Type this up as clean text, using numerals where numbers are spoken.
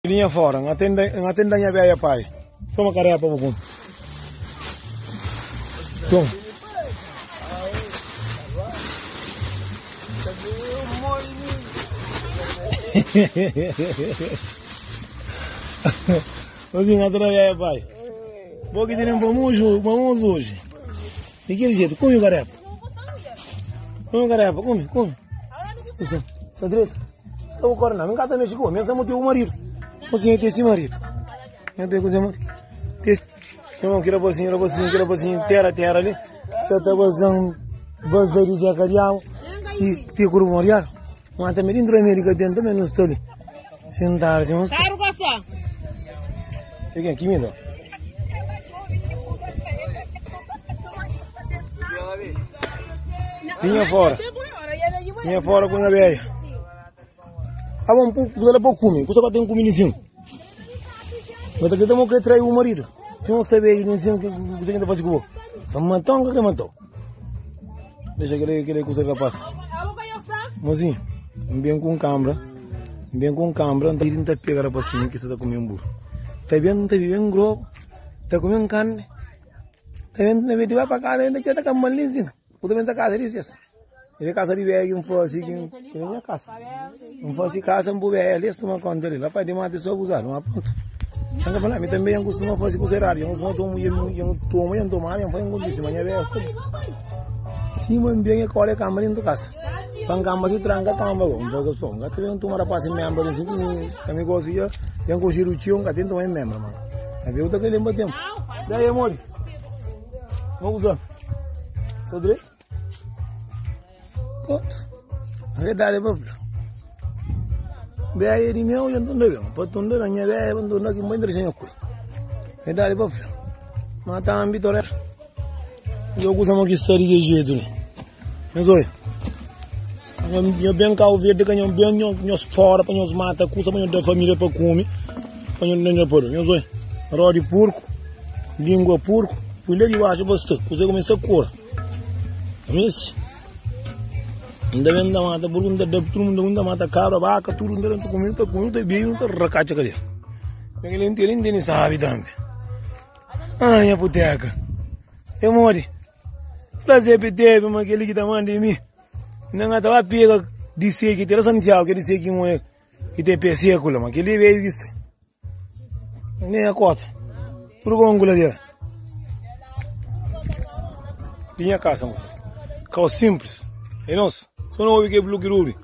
Linha fora, atenda a velha pai. Toma carepa para o Toma. Assim, atenda a velha pai. Vou que tem vamos hoje. Daquele jeito, come o carepa. Come o carepa, come. Está direito. Estou com corona, não cata mexe com, mesmo motivo o marido. Assim, tem esse marido. Eu tenho que dizer, marido. Irmão, que era assim, terra ali. Se eu estava fazendo baseiro de acarião, que tem que morrer. Mas também dentro da América dentro também não estou ali. Sentar-se, não estou. Caro gostar. Fiquem aqui, me dá. Vinha fora com a velha. Ah, bom, custa pouco comer, custa que tem cominizinho. Mas aqui estamos que trair o marido. Se não está bem, não sei o que você ainda faz com o boco. Matou, o que matou? Deixa aquele coisa rapaz. Mozinho, vem com câmera, não está pegar rapazinho que você está comendo burro. Está vendo grosso, está comendo carne. Está vendo, vai para casa, ainda quer estar com malinzinho. Puta vem essa casa, disse. Ele casa de velho, fosse que minha casa. Não fosse casa, um velho, ali estou conta ele. Lá para demais só usar, não aponta. Chega para lá, me também costuma fazer cozerar, eu não tomo, eu tomar, eu faço isso, mas é velho. Sim, mas bem é corre a câmera dentro da casa. Quando a câmera se tranca, a câmera vamos jogar só. Gato vem tomar a passe membro, assim que me gosta, eu com giro tio, gato dentro é membro, mano. É ver outra que ele bateu. Daí, amor. Vamos usar. Está direito? Verdade, Pablo. Bem, ele meu, eu não devo. Patunda, a minha velha, abandona aqui muito sem ocui. Verdade, Pablo. Mata a ambitora. Eu gosto de história de jeito, né? Eu sou. Eu bem cá o verde, que eu bem nós fora para nós mata, custa para da família para comer, para nós não pôr. Eu sou. Ró de porco, língua porco, filé de baixo, basta. Você começa a cor. Isso. Ainda vem da mata, por todo mundo mata cabra, vaca, tudo mundo comendo, e bem, não está racacha ali. Ele nem sabe também. Ai, a puteca. Eu morri. Prazer teve, mas aquele que está mandando de mim. Não estava pega de ser que tem Santiago, que disse que tem persículo, mas aquele veio visto. Nem a cota. Tudo com anguladeira. Linha casa, moça. Carro simples. É nosso. Só não ouve que é bloqueiro.